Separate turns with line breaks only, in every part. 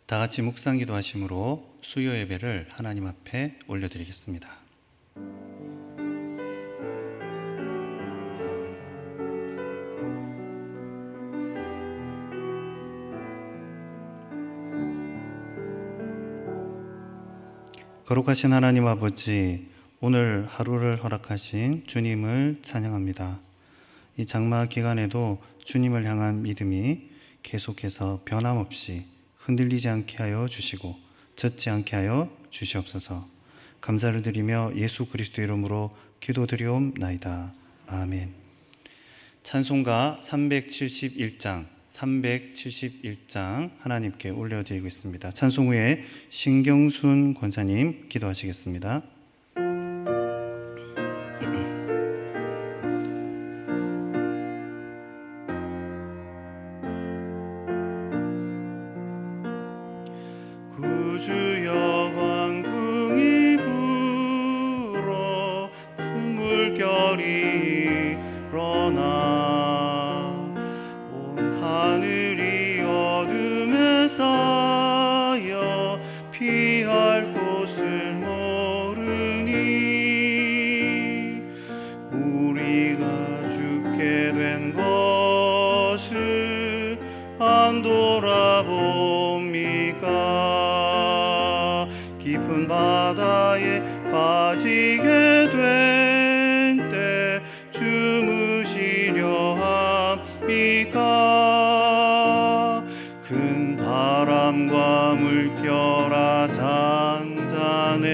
다 같이 묵상 기도하심으로 수요 예배를 하나님 앞에 올려드리겠습니다. 거룩하신 하나님 아버지, 오늘 하루를 허락하신 주님을 찬양합니다. 이 장마 기간에도 주님을 향한 믿음이 계속해서 변함없이 흔들리지 않게 하여 주시고 젖지 않게 하여 주시옵소서. 감사를 드리며 예수 그리스도 이름으로 기도드리옵나이다. 아멘. 찬송가 371장 하나님께 올려드리고 있습니다. 찬송 후에 신경순 권사님 기도하시겠습니다. 구주여 광풍이 불어 큰 물결이 일어나 온 하늘이 어둠에 쌓여 피할 곳을 모르니 우리가 죽게 된 것을 안 돌아봅니까? 깊은 바다에 빠지게 된 때 주무시려 합니까? 큰 바람과 물결아 잔잔해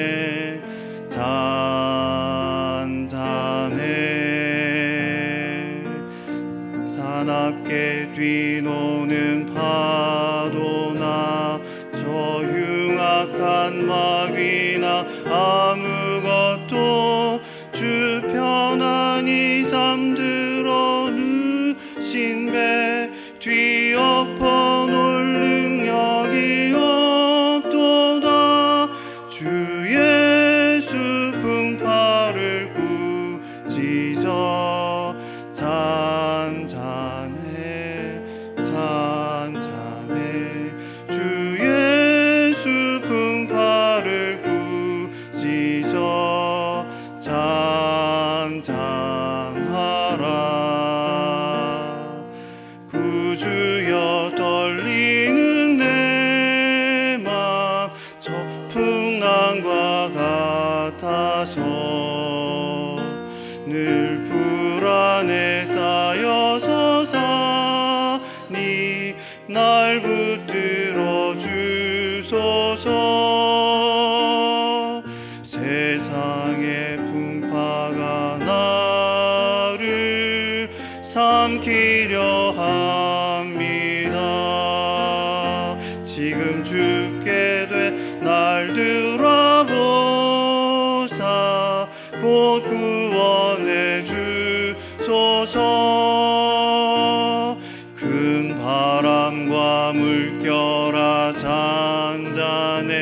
사납게 뛰노는 파도나 저 흉악한 마귀나 아무것도 주 편안히 잠들어 누신 배 뒤엎어 놓을 능력이 없도다. 주 예수 풍파를 꾸짖어 잔잔해 주 예수 풍파를 꾸짖어 잔잔하라. 구주여 떨리는 내 맘 저 풍랑과 같아서 늘 불안에 쌓여서 사니 날 붙들어 주소서. 세상의 풍파가 나를 삼키려 합니다. 지금 죽게 돼 날 들어보사 곧 구원해 주소서. 큰 바람과 물결아 잔잔해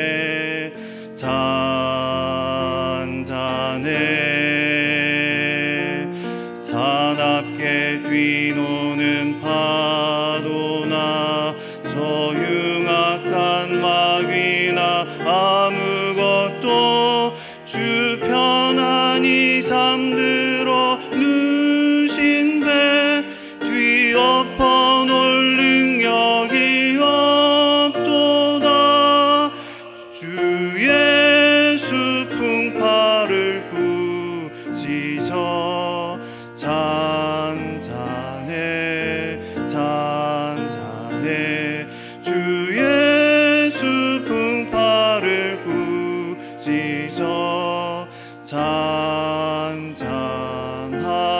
사납게 뛰노는 파도나 저 흉악한 마귀나 아무것도 주 편안히 잠들어 누신 배 뒤엎어 놓을 능력이 없도다. 주 예수 풍파를 꾸짖어 잔잔해 주 예수 풍파를 꾸짖어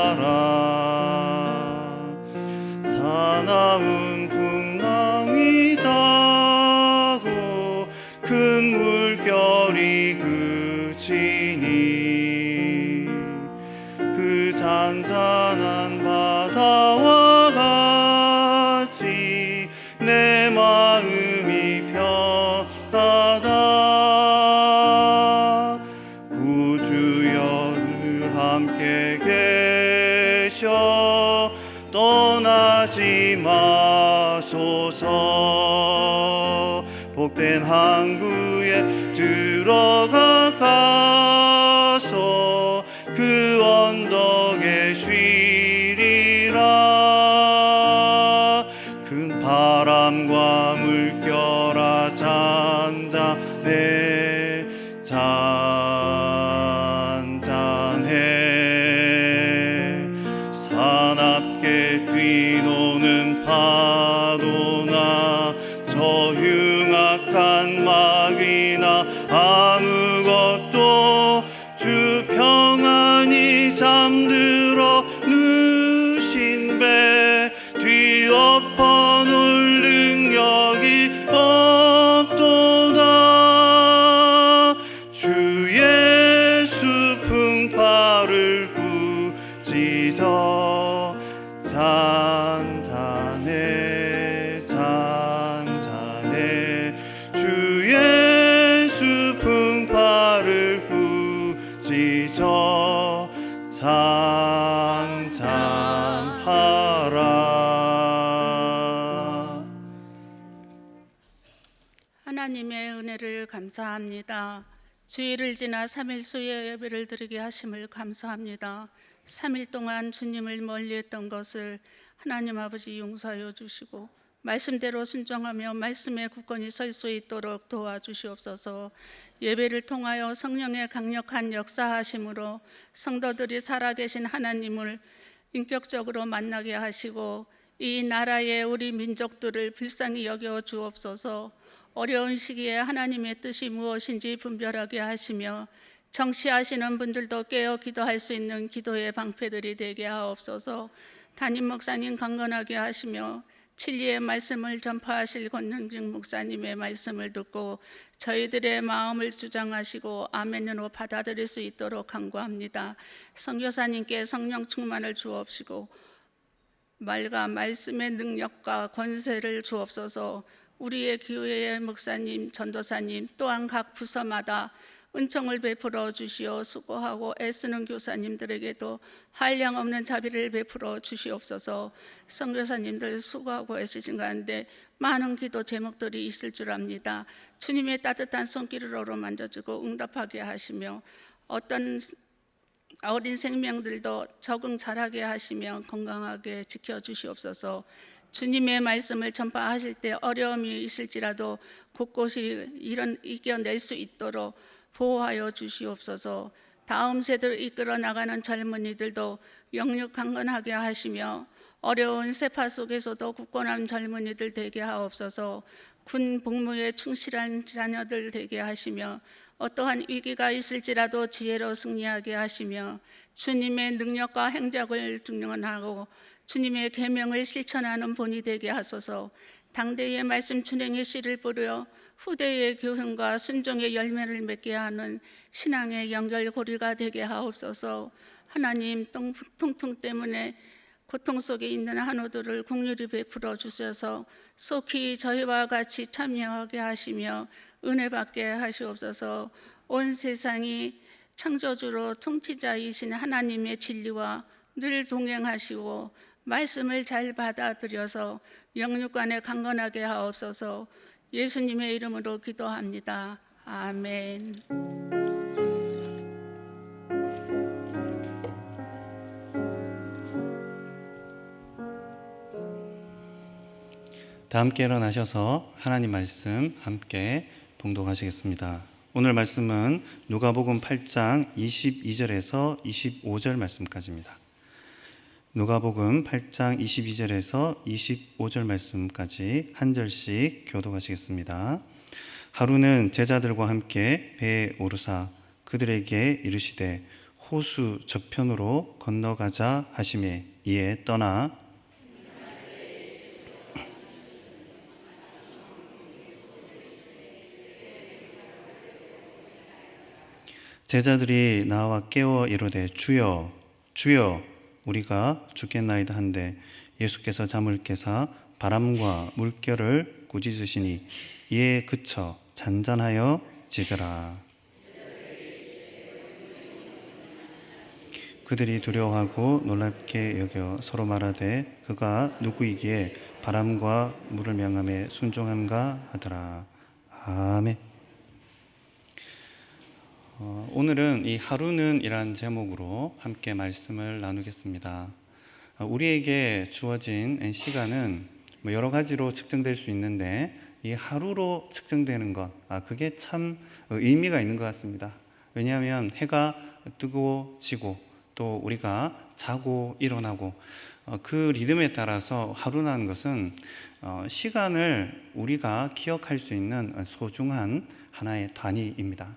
잔잔하라. 사나운 풍랑이 자고 큰 물결이 그치니 그 잔잔한 바다와 같이 내 마음이 편하다. 구주여 늘 함께 계셔 떠나지 마소서. 복된 항구에 들어가서 그 언덕에 쉬리라. 큰 바람과 물결아 잔잔해 사납게 뛰노는 파도나 저 흉악한 막이나 아무것도 주 평안히 잠들어 누신 배 뒤엎어 놓을 능력이 없도다. 주 예수 풍파를 꾸짖어 잔잔해 주 예수 풍파를 꾸짖어 잔잔하라.
하나님의 은혜를 감사합니다. 주일을 지나 3일 수요 예배를 드리게 하심을 감사합니다. 3일 동안 주님을 멀리했던 것을 하나님 아버지 용서하여 주시고 말씀대로 순종하며 말씀에 굳건히 설 수 있도록 도와주시옵소서. 예배를 통하여 성령의 강력한 역사하심으로 성도들이 살아계신 하나님을 인격적으로 만나게 하시고 이 나라의 우리 민족들을 불쌍히 여겨 주옵소서. 어려운 시기에 하나님의 뜻이 무엇인지 분별하게 하시며 정시하시는 분들도 깨어 기도할 수 있는 기도의 방패들이 되게 하옵소서. 담임 목사님 강건하게 하시며 진리의 말씀을 전파하실 권능진 목사님의 말씀을 듣고 저희들의 마음을 주장하시고 아멘으로 받아들일 수 있도록 간구합니다. 선교사님께 성령 충만을 주옵시고 말과 말씀의 능력과 권세를 주옵소서. 우리의 교회의 목사님, 전도사님 또한 각 부서마다 은총을 베풀어 주시어 수고하고 애쓰는 교사님들에게도 한량없는 자비를 베풀어 주시옵소서. 선교사님들 수고하고 애쓰신 가운데 많은 기도 제목들이 있을 줄 압니다. 주님의 따뜻한 손길으로 만져주고 응답하게 하시며 어떤 어린 생명들도 적응 잘하게 하시며 건강하게 지켜주시옵소서. 주님의 말씀을 전파하실 때 어려움이 있을지라도 곳곳이 이겨낼 수 있도록 보호하여 주시옵소서. 다음 세대를 이끌어 나가는 젊은이들도 영육 강건하게 하시며 어려운 세파 속에서도 굳건한 젊은이들 되게 하옵소서. 군 복무에 충실한 자녀들 되게 하시며 어떠한 위기가 있을지라도 지혜로 승리하게 하시며 주님의 능력과 행적을 증언하고 주님의 계명을 실천하는 본이 되게 하소서. 당대의 말씀 준행의 씨를 뿌려 후대의 교훈과 순종의 열매를 맺게 하는 신앙의 연결고리가 되게 하옵소서. 하나님, 통풍 때문에 고통 속에 있는 한우들을 긍휼히 베풀어 주셔서 속히 저희와 같이 참여하게 하시며 은혜 받게 하시옵소서. 온 세상이 창조주로 통치자이신 하나님의 진리와 늘 동행하시고 말씀을 잘 받아들여서 영육간에 강건하게 하옵소서. 예수님의 이름으로 기도합니다. 아멘.
다 함께 일어나셔서 하나님 말씀 함께 봉독하시겠습니다. 오늘 말씀은 누가복음 8장 22절에서 25절 말씀까지입니다. 누가복음 8장 22절에서 25절 말씀까지 한 절씩 교독하시겠습니다. 하루는 제자들과 함께 배에 오르사 그들에게 이르시되 호수 저편으로 건너가자 하시매 이에 떠나 제자들이 나와 깨워 이르되 주여 주여 우리가 죽겠나이다 한데 예수께서 잠을 깨사 바람과 물결을 꾸짖으시니 이에 그쳐 잔잔하여 지더라. 그들이 두려워하고 놀랍게 여겨 서로 말하되 그가 누구이기에 바람과 물을 명함에 순종한가 하더라. 아멘. 오늘은 이 하루는 이란 제목으로 함께 말씀을 나누겠습니다. 우리에게 주어진 시간은 여러 가지로 측정될 수 있는데 이 하루로 측정되는 것, 그게 참 의미가 있는 것 같습니다. 왜냐하면 해가 뜨고 지고 또 우리가 자고 일어나고 그 리듬에 따라서 하루라는 것은 시간을 우리가 기억할 수 있는 소중한 하나의 단위입니다.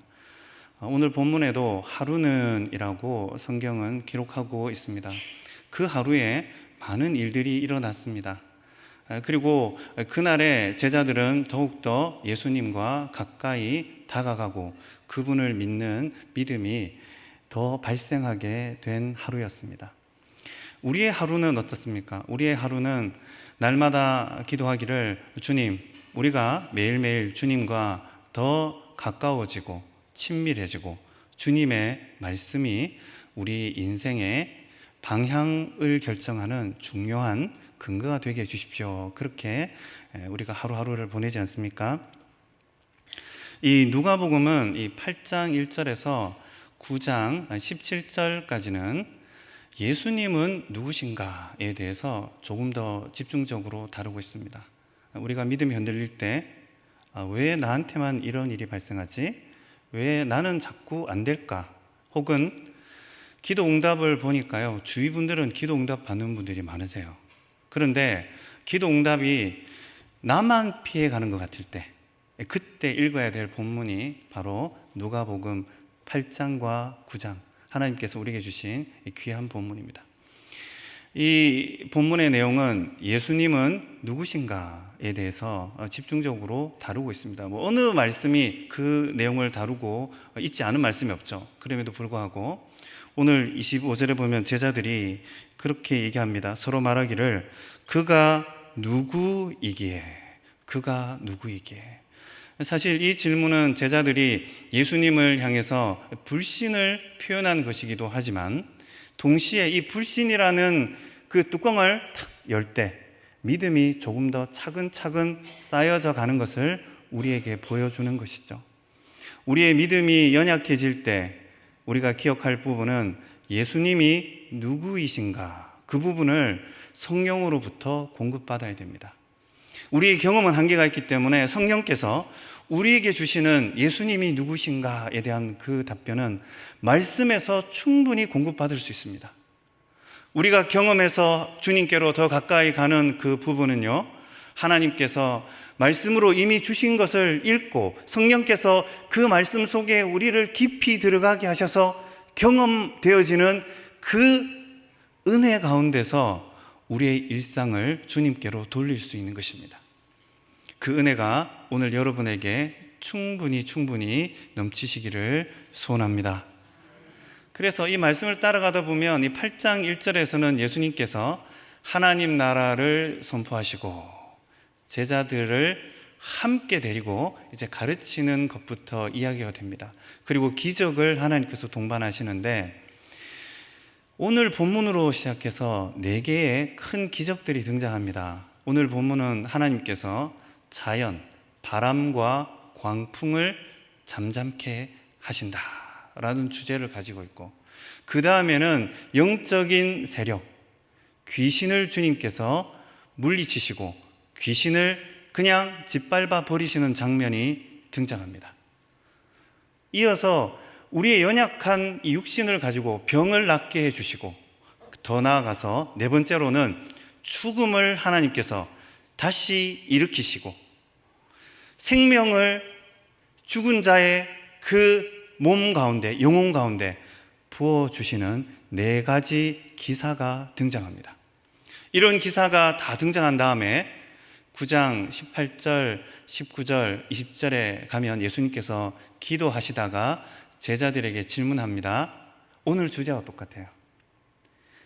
오늘 본문에도 하루는 이라고 성경은 기록하고 있습니다. 그 하루에 많은 일들이 일어났습니다. 그리고 그날에 제자들은 더욱더 예수님과 가까이 다가가고 그분을 믿는 믿음이 더 발생하게 된 하루였습니다. 우리의 하루는 어떻습니까? 우리의 하루는 날마다 기도하기를 주님, 우리가 매일매일 주님과 더 가까워지고 친밀해지고 주님의 말씀이 우리 인생의 방향을 결정하는 중요한 근거가 되게 해주십시오. 그렇게 우리가 하루하루를 보내지 않습니까? 이 누가복음은 이 8장 1절에서 9장 17절까지는 예수님은 누구신가에 대해서 조금 더 집중적으로 다루고 있습니다. 우리가 믿음이 흔들릴 때 왜 나한테만 이런 일이 발생하지? 왜 나는 자꾸 안 될까? 혹은 기도 응답을 보니까요, 주위 분들은 기도 응답 받는 분들이 많으세요. 그런데 기도 응답이 나만 피해가는 것 같을 때, 그때 읽어야 될 본문이 바로 누가복음 8장과 9장, 하나님께서 우리에게 주신 귀한 본문입니다. 이 본문의 내용은 예수님은 누구신가에 대해서 집중적으로 다루고 있습니다. 어느 말씀이 그 내용을 다루고 있지 않은 말씀이 없죠. 그럼에도 불구하고 오늘 25절에 보면 제자들이 그렇게 얘기합니다. 서로 말하기를 그가 누구이기에, 그가 누구이기에. 사실 이 질문은 제자들이 예수님을 향해서 불신을 표현한 것이기도 하지만 동시에 이 불신이라는 그 뚜껑을 탁 열 때 믿음이 조금 더 차근차근 쌓여져 가는 것을 우리에게 보여주는 것이죠. 우리의 믿음이 연약해질 때 우리가 기억할 부분은 예수님이 누구이신가, 그 부분을 성령으로부터 공급받아야 됩니다. 우리의 경험은 한계가 있기 때문에 성령께서 우리에게 주시는 예수님이 누구신가에 대한 그 답변은 말씀에서 충분히 공급받을 수 있습니다. 우리가 경험해서 주님께로 더 가까이 가는 그 부분은요, 하나님께서 말씀으로 이미 주신 것을 읽고 성령께서 그 말씀 속에 우리를 깊이 들어가게 하셔서 경험되어지는 그 은혜 가운데서 우리의 일상을 주님께로 돌릴 수 있는 것입니다. 그 은혜가 오늘 여러분에게 충분히 넘치시기를 소원합니다. 그래서 이 말씀을 따라가다 보면 이 8장 1절에서는 예수님께서 하나님 나라를 선포하시고 제자들을 함께 데리고 이제 가르치는 것부터 이야기가 됩니다. 그리고 기적을 하나님께서 동반하시는데 오늘 본문으로 시작해서 4개의 큰 기적들이 등장합니다. 오늘 본문은 하나님께서 자연, 바람과 광풍을 잠잠케 하신다라는 주제를 가지고 있고, 그 다음에는 영적인 세력, 귀신을 주님께서 물리치시고 귀신을 그냥 짓밟아 버리시는 장면이 등장합니다. 이어서 우리의 연약한 이 육신을 가지고 병을 낫게 해주시고, 더 나아가서 4번째로는 죽음을 하나님께서 다시 일으키시고 생명을 죽은 자의 그 몸 가운데, 영혼 가운데 부어주시는 4가지 기사가 등장합니다. 이런 기사가 다 등장한 다음에 9장 18절, 19절, 20절에 가면 예수님께서 기도하시다가 제자들에게 질문합니다. 오늘 주제와 똑같아요.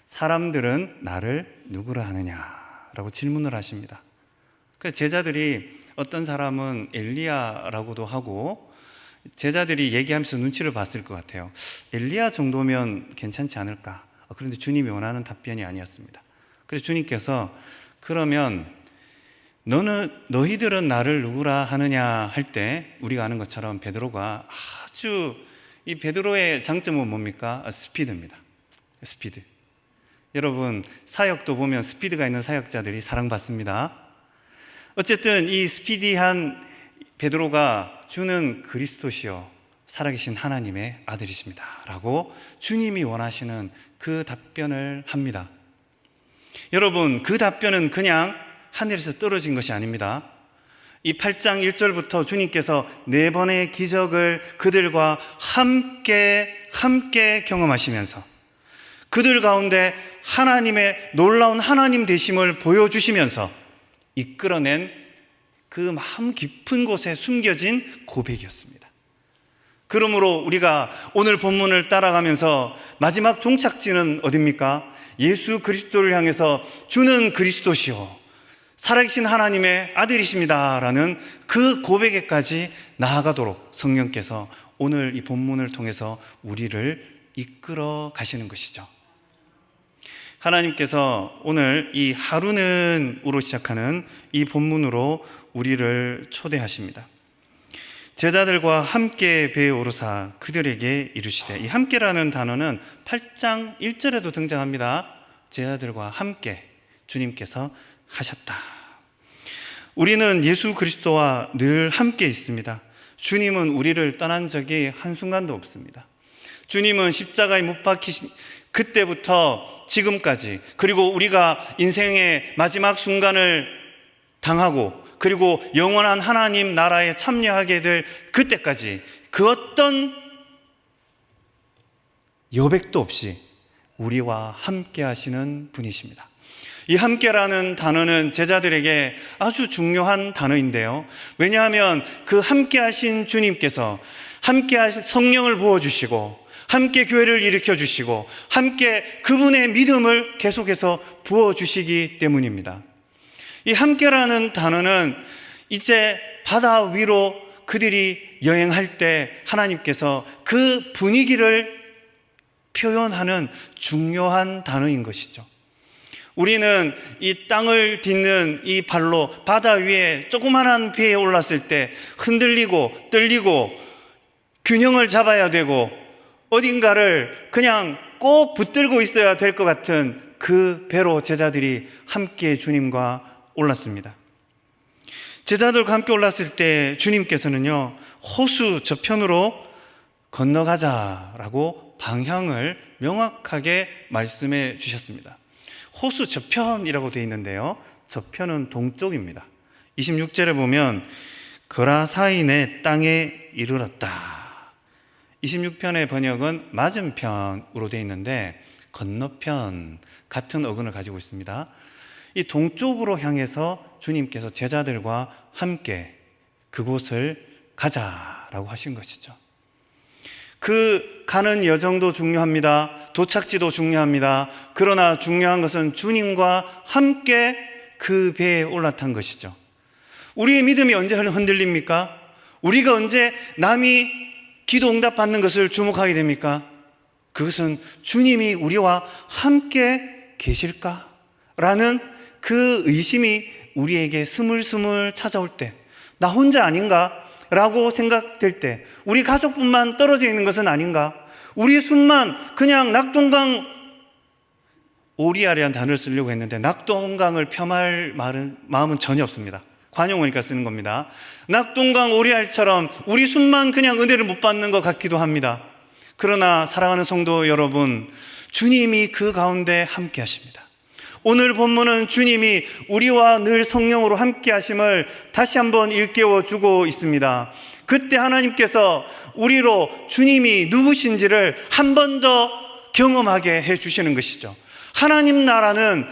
사람들은 나를 누구라 하느냐라고 질문을 하십니다. 그래서 제자들이 어떤 사람은 엘리야라고도 하고, 제자들이 얘기하면서 눈치를 봤을 것 같아요. 엘리야 정도면 괜찮지 않을까? 그런데 주님이 원하는 답변이 아니었습니다. 그래서 주님께서 그러면 너희들은 나를 누구라 하느냐 할 때 우리가 아는 것처럼 베드로가 아주, 이 베드로의 장점은 뭡니까? 스피드입니다. 스피드. 여러분, 사역도 보면 스피드가 있는 사역자들이 사랑받습니다. 어쨌든 이 스피디한 베드로가 주는 그리스도시요 살아계신 하나님의 아들이십니다 라고 주님이 원하시는 그 답변을 합니다. 여러분, 그 답변은 그냥 하늘에서 떨어진 것이 아닙니다. 이 8장 1절부터 주님께서 4번의 기적을 그들과 함께 경험하시면서 그들 가운데 하나님의 놀라운 하나님 되심을 보여주시면서 이끌어낸 그 마음 깊은 곳에 숨겨진 고백이었습니다. 그러므로 우리가 오늘 본문을 따라가면서 마지막 종착지는 어디입니까? 예수 그리스도를 향해서 주는 그리스도시요 살아계신 하나님의 아들이십니다 라는 그 고백에까지 나아가도록 성령께서 오늘 이 본문을 통해서 우리를 이끌어 가시는 것이죠. 하나님께서 오늘 이 하루는으로 시작하는 이 본문으로 우리를 초대하십니다. 제자들과 함께 배에 오르사 그들에게 이르시되, 이 함께라는 단어는 8장 1절에도 등장합니다. 제자들과 함께 주님께서 하셨다. 우리는 예수 그리스도와 늘 함께 있습니다. 주님은 우리를 떠난 적이 한순간도 없습니다. 주님은 십자가에 못 박히신 그때부터 지금까지, 그리고 우리가 인생의 마지막 순간을 당하고 그리고 영원한 하나님 나라에 참여하게 될 그때까지 그 어떤 여백도 없이 우리와 함께 하시는 분이십니다. 이 함께라는 단어는 제자들에게 아주 중요한 단어인데요. 왜냐하면 그 함께 하신 주님께서 함께 하신 성령을 부어주시고 함께 교회를 일으켜 주시고 함께 그분의 믿음을 계속해서 부어주시기 때문입니다. 이 함께라는 단어는 이제 바다 위로 그들이 여행할 때 하나님께서 그 분위기를 표현하는 중요한 단어인 것이죠. 우리는 이 땅을 딛는 이 발로 바다 위에 조그만한 배에 올랐을 때 흔들리고 떨리고 균형을 잡아야 되고 어딘가를 그냥 꼭 붙들고 있어야 될 것 같은 그 배로 제자들이 함께 주님과 올랐습니다. 제자들과 함께 올랐을 때 주님께서는요, 호수 저편으로 건너가자라고 방향을 명확하게 말씀해 주셨습니다. 호수 저편이라고 되어 있는데요, 저편은 동쪽입니다. 26절에 보면 거라사인의 땅에 이르렀다. 26편의 번역은 맞은편으로 되어 있는데 건너편 같은 어근을 가지고 있습니다. 이 동쪽으로 향해서 주님께서 제자들과 함께 그곳을 가자라고 하신 것이죠. 그 가는 여정도 중요합니다. 도착지도 중요합니다. 그러나 중요한 것은 주님과 함께 그 배에 올라탄 것이죠. 우리의 믿음이 언제 흔들립니까? 우리가 언제 남이 기도 응답 받는 것을 주목하게 됩니까? 그것은 주님이 우리와 함께 계실까? 라는 그 의심이 우리에게 스물스물 찾아올 때, 나 혼자 아닌가? 라고 생각될 때, 우리 가족뿐만 떨어져 있는 것은 아닌가? 우리 숨만 그냥 낙동강, 오리아리한 단어를 쓰려고 했는데 낙동강을 폄할 마음은 전혀 없습니다. 관용어니까 쓰는 겁니다. 낙동강 오리알처럼 우리 숨만 그냥 은혜를 못 받는 것 같기도 합니다. 그러나 사랑하는 성도 여러분, 주님이 그 가운데 함께 하십니다. 오늘 본문은 주님이 우리와 늘 성령으로 함께 하심을 다시 한번 일깨워 주고 있습니다. 그때 하나님께서 우리로 주님이 누구신지를 한 번 더 경험하게 해 주시는 것이죠. 하나님 나라는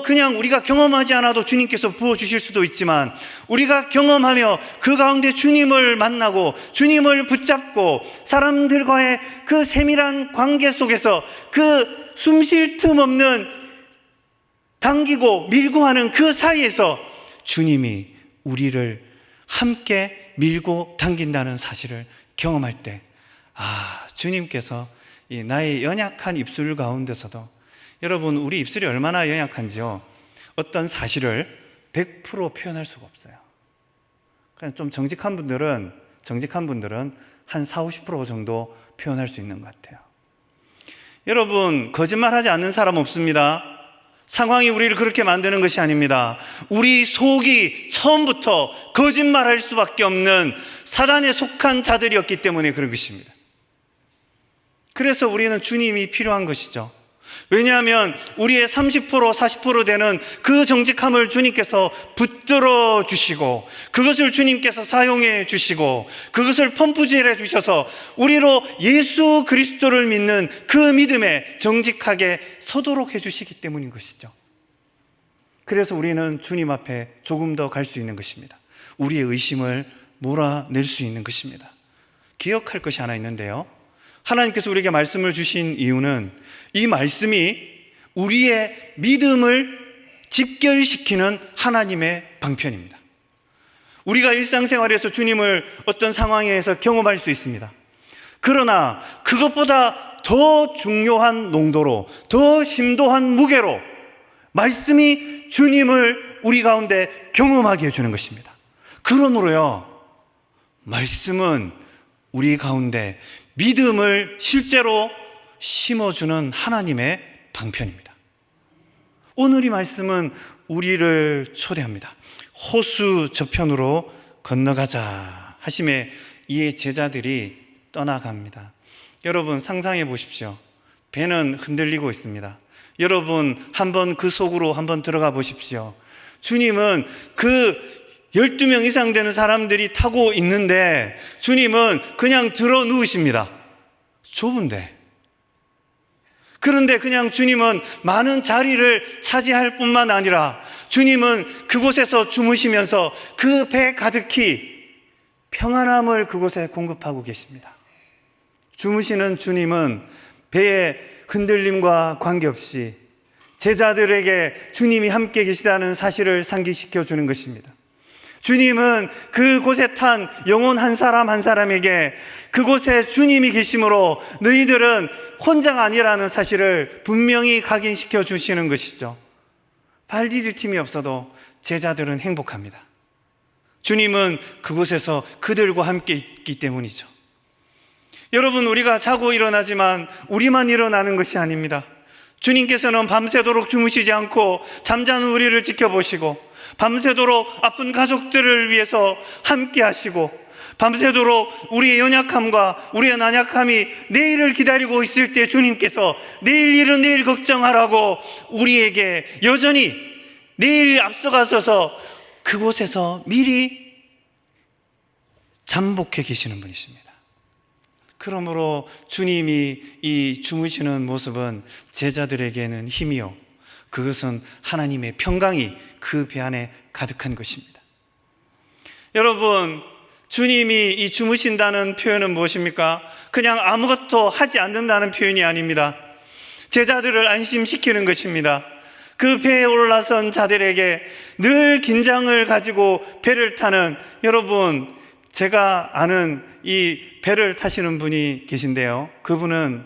그냥 우리가 경험하지 않아도 주님께서 부어주실 수도 있지만, 우리가 경험하며 그 가운데 주님을 만나고 주님을 붙잡고 사람들과의 그 세밀한 관계 속에서 그 숨 쉴 틈 없는 당기고 밀고 하는 그 사이에서 주님이 우리를 함께 밀고 당긴다는 사실을 경험할 때, 주님께서 이 나의 연약한 입술 가운데서도, 여러분 우리 입술이 얼마나 연약한지요, 어떤 사실을 100% 표현할 수가 없어요. 그냥 좀 정직한 분들은 한 40, 50% 정도 표현할 수 있는 것 같아요. 여러분, 거짓말하지 않는 사람 없습니다. 상황이 우리를 그렇게 만드는 것이 아닙니다. 우리 속이 처음부터 거짓말할 수밖에 없는 사단에 속한 자들이었기 때문에 그런 것입니다. 그래서 우리는 주님이 필요한 것이죠. 왜냐하면 우리의 30%, 40% 되는 그 정직함을 주님께서 붙들어 주시고, 그것을 주님께서 사용해 주시고, 그것을 펌프질해 주셔서 우리로 예수 그리스도를 믿는 그 믿음에 정직하게 서도록 해주시기 때문인 것이죠. 그래서 우리는 주님 앞에 조금 더 갈 수 있는 것입니다. 우리의 의심을 몰아낼 수 있는 것입니다. 기억할 것이 하나 있는데요, 하나님께서 우리에게 말씀을 주신 이유는 이 말씀이 우리의 믿음을 집결시키는 하나님의 방편입니다. 우리가 일상생활에서 주님을 어떤 상황에서 경험할 수 있습니다. 그러나 그것보다 더 중요한 농도로, 더 심도한 무게로 말씀이 주님을 우리 가운데 경험하게 해주는 것입니다. 그러므로요, 말씀은 우리 가운데 믿음을 실제로 심어주는 하나님의 방편입니다. 오늘 이 말씀은 우리를 초대합니다. 호수 저편으로 건너가자 하심에 이에 제자들이 떠나갑니다. 여러분, 상상해 보십시오. 배는 흔들리고 있습니다. 여러분, 한번 그 속으로 한번 들어가 보십시오. 주님은 그 12명 이상 되는 사람들이 타고 있는데 주님은 그냥 들어 누우십니다. 좁은데. 그런데 그냥 주님은 많은 자리를 차지할 뿐만 아니라 주님은 그곳에서 주무시면서 그 배 가득히 평안함을 그곳에 공급하고 계십니다. 주무시는 주님은 배의 흔들림과 관계없이 제자들에게 주님이 함께 계시다는 사실을 상기시켜 주는 것입니다. 주님은 그곳에 탄 영혼 한 사람 한 사람에게 그곳에 주님이 계심으로 너희들은 혼자가 아니라는 사실을 분명히 각인시켜 주시는 것이죠. 발 디딜 틈이 없어도 제자들은 행복합니다. 주님은 그곳에서 그들과 함께 있기 때문이죠. 여러분, 우리가 자고 일어나지만 우리만 일어나는 것이 아닙니다. 주님께서는 밤새도록 주무시지 않고 잠자는 우리를 지켜보시고, 밤새도록 아픈 가족들을 위해서 함께 하시고, 밤새도록 우리의 연약함과 우리의 난약함이 내일을 기다리고 있을 때 주님께서 내일 일은 내일 걱정하라고 우리에게 여전히 내일 앞서가서서 그곳에서 미리 잠복해 계시는 분이십니다. 그러므로 주님이 이 주무시는 모습은 제자들에게는 힘이요, 그것은 하나님의 평강이 그 배 안에 가득한 것입니다. 여러분, 주님이 이 주무신다는 표현은 무엇입니까? 그냥 아무것도 하지 않는다는 표현이 아닙니다. 제자들을 안심시키는 것입니다. 그 배에 올라선 자들에게 늘 긴장을 가지고 배를 타는, 여러분, 제가 아는 이 배를 타시는 분이 계신데요, 그분은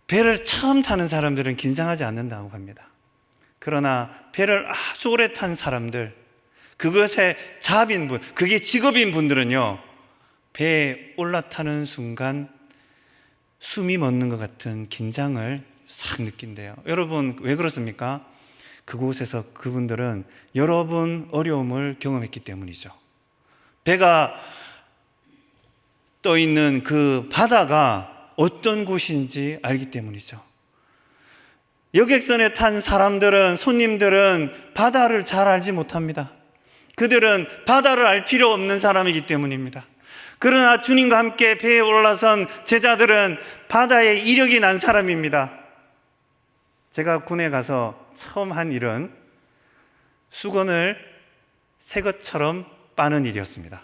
배를 처음 타는 사람들은 긴장하지 않는다고 합니다. 그러나 배를 아주 오래 탄 사람들, 그것에 잡인 분, 그게 직업인 분들은요, 배에 올라타는 순간 숨이 멎는 것 같은 긴장을 싹 느낀대요. 여러분, 왜 그렇습니까? 그곳에서 그분들은 여러 번 어려움을 경험했기 때문이죠. 배가 떠 있는 그 바다가 어떤 곳인지 알기 때문이죠. 여객선에 탄 사람들은, 손님들은 바다를 잘 알지 못합니다. 그들은 바다를 알 필요 없는 사람이기 때문입니다. 그러나 주님과 함께 배에 올라선 제자들은 바다에 이력이 난 사람입니다. 제가 군에 가서 처음 한 일은 수건을 새 것처럼 빠는 일이었습니다.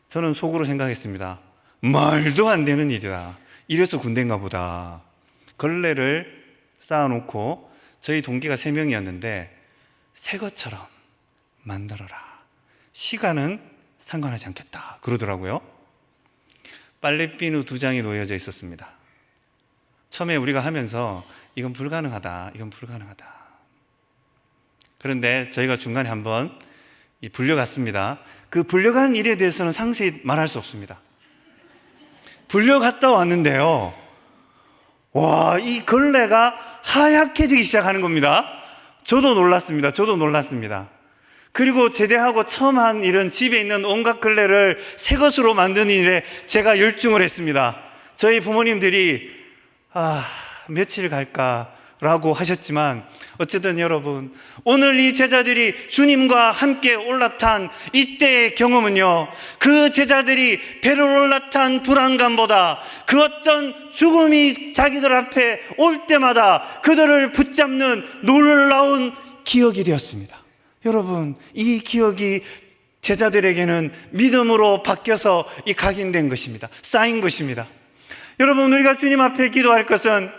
저는 속으로 생각했습니다. 말도 안 되는 일이다. 이래서 군대인가 보다. 걸레를 쌓아놓고 저희 동기가 3명이었는데 새 것처럼 만들어라. 시간은 상관하지 않겠다. 그러더라고요. 빨래비누 2장이 놓여져 있었습니다. 처음에 우리가 하면서 이건 불가능하다. 이건 불가능하다. 그런데 저희가 중간에 한번 불려갔습니다. 그 불려간 일에 대해서는 상세히 말할 수 없습니다. 불려갔다 왔는데요, 와, 이 걸레가 하얗게 되기 시작하는 겁니다. 저도 놀랐습니다. 그리고 제대하고 처음 한 일은 집에 있는 온갖 걸레를 새 것으로 만드는 일에 제가 열중을 했습니다. 저희 부모님들이 며칠 갈까라고 하셨지만 어쨌든 여러분, 오늘 이 제자들이 주님과 함께 올라탄 이때의 경험은요, 그 제자들이 배를 올라탄 불안감보다 그 어떤 죽음이 자기들 앞에 올 때마다 그들을 붙잡는 놀라운 기억이 되었습니다. 여러분, 이 기억이 제자들에게는 믿음으로 바뀌어서 각인된 것입니다. 쌓인 것입니다. 여러분, 우리가 주님 앞에 기도할 것은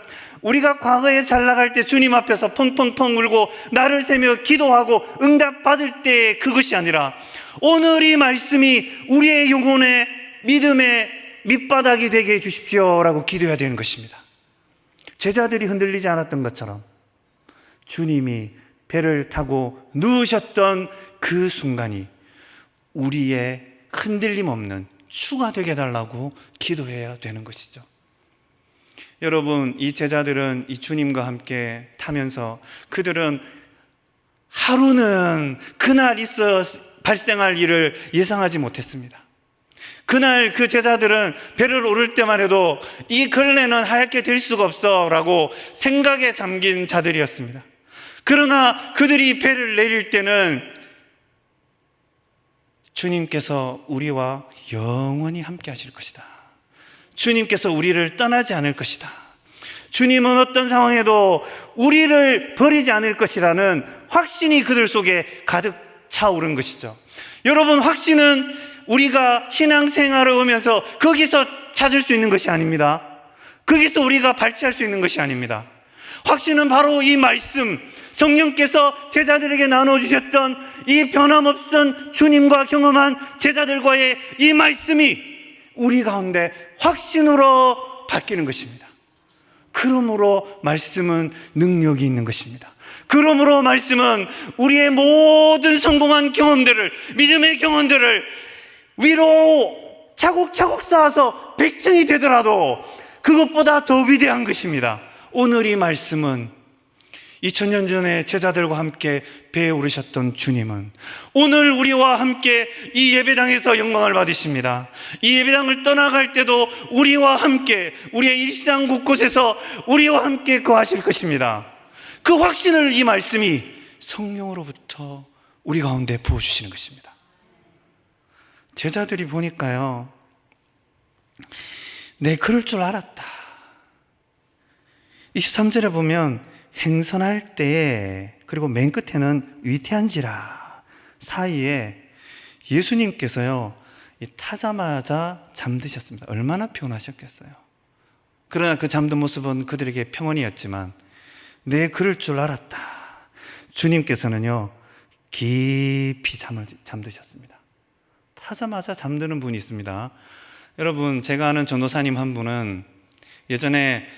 우리가 과거에 잘 나갈 때 주님 앞에서 펑펑펑 울고 나를 세며 기도하고 응답받을 때 그것이 아니라 오늘 이 말씀이 우리의 영혼의 믿음의 밑바닥이 되게 해주십시오라고 기도해야 되는 것입니다. 제자들이 흔들리지 않았던 것처럼 주님이 배를 타고 누우셨던 그 순간이 우리의 흔들림 없는 주가 되게 해달라고 기도해야 되는 것이죠. 여러분, 이 제자들은 이 주님과 함께 타면서 그들은 하루는 그날 있어 발생할 일을 예상하지 못했습니다. 그날 그 제자들은 배를 오를 때만 해도 이 걸레는 하얗게 될 수가 없어 라고 생각에 잠긴 자들이었습니다. 그러나 그들이 배를 내릴 때는 주님께서 우리와 영원히 함께 하실 것이다. 주님께서 우리를 떠나지 않을 것이다. 주님은 어떤 상황에도 우리를 버리지 않을 것이라는 확신이 그들 속에 가득 차오른 것이죠. 여러분, 확신은 우리가 신앙생활을 하면서 거기서 찾을 수 있는 것이 아닙니다. 거기서 우리가 발휘할 수 있는 것이 아닙니다. 확신은 바로 이 말씀, 성령께서 제자들에게 나눠주셨던 이 변함없은 주님과 경험한 제자들과의 이 말씀이 우리 가운데 확신으로 바뀌는 것입니다. 그러므로 말씀은 능력이 있는 것입니다. 그러므로 말씀은 우리의 모든 성공한 경험들을, 믿음의 경험들을 위로 차곡차곡 쌓아서 100층이 되더라도 그것보다 더 위대한 것입니다. 오늘 이 말씀은 2000년 전에 제자들과 함께 배에 오르셨던 주님은 오늘 우리와 함께 이 예배당에서 영광을 받으십니다. 이 예배당을 떠나갈 때도 우리와 함께 우리의 일상 곳곳에서 우리와 함께 거하실 것입니다. 그 확신을 이 말씀이 성령으로부터 우리 가운데 부어주시는 것입니다. 제자들이 보니까요, 네, 그럴 줄 알았다. 23절에 보면 행선할 때에, 그리고 맨 끝에는 위태한지라 사이에 예수님께서요, 타자마자 잠드셨습니다. 얼마나 피곤하셨겠어요. 그러나 그 잠든 모습은 그들에게 평온이었지만, 네, 그럴 줄 알았다. 주님께서는요, 깊이 잠드셨습니다. 타자마자 잠드는 분이 있습니다. 여러분, 제가 아는 전도사님 한 분은 예전에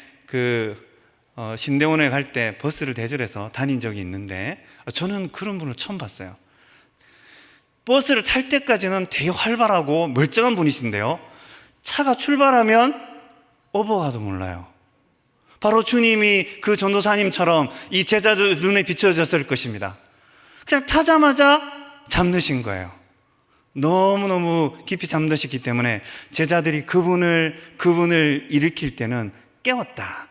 신대원에 갈 때 버스를 대절해서 다닌 적이 있는데, 저는 그런 분을 처음 봤어요. 버스를 탈 때까지는 되게 활발하고 멀쩡한 분이신데요, 차가 출발하면 오버가도 몰라요. 바로 주님이 그 전도사님처럼 이 제자들 눈에 비춰졌을 것입니다. 그냥 타자마자 잠드신 거예요. 너무너무 깊이 잠드셨기 때문에 제자들이 그분을 일으킬 때는 깨웠다.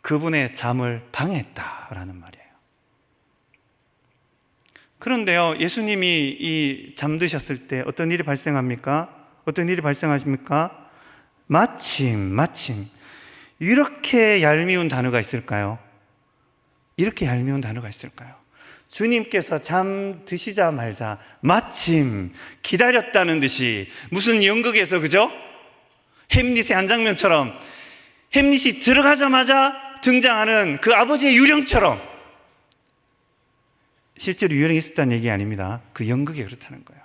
그분의 잠을 방해했다라는 말이에요. 그런데요, 예수님이 이 잠드셨을 때 어떤 일이 발생합니까? 어떤 일이 발생하십니까? 마침 이렇게 얄미운 단어가 있을까요? 이렇게 얄미운 단어가 있을까요? 주님께서 잠드시자마자 마침 기다렸다는 듯이, 무슨 연극에서, 그죠? 햄릿의 한 장면처럼 햄릿이 들어가자마자 등장하는 그 아버지의 유령처럼, 실제로 유령이 있었다는 얘기 아닙니다. 그 연극이 그렇다는 거예요.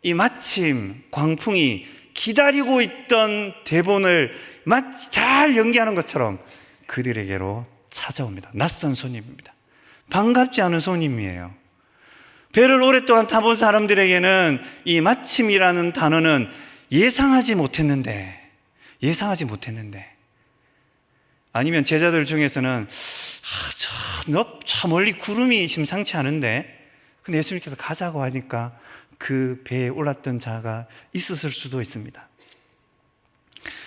이 마침 광풍이 기다리고 있던 대본을 마치 잘 연기하는 것처럼 그들에게로 찾아옵니다. 낯선 손님입니다. 반갑지 않은 손님이에요. 배를 오랫동안 타본 사람들에게는 이 마침이라는 단어는 예상하지 못했는데 아니면 제자들 중에서는 저 멀리 구름이 심상치 않은데 근데 예수님께서 가자고 하니까 그 배에 올랐던 자가 있었을 수도 있습니다.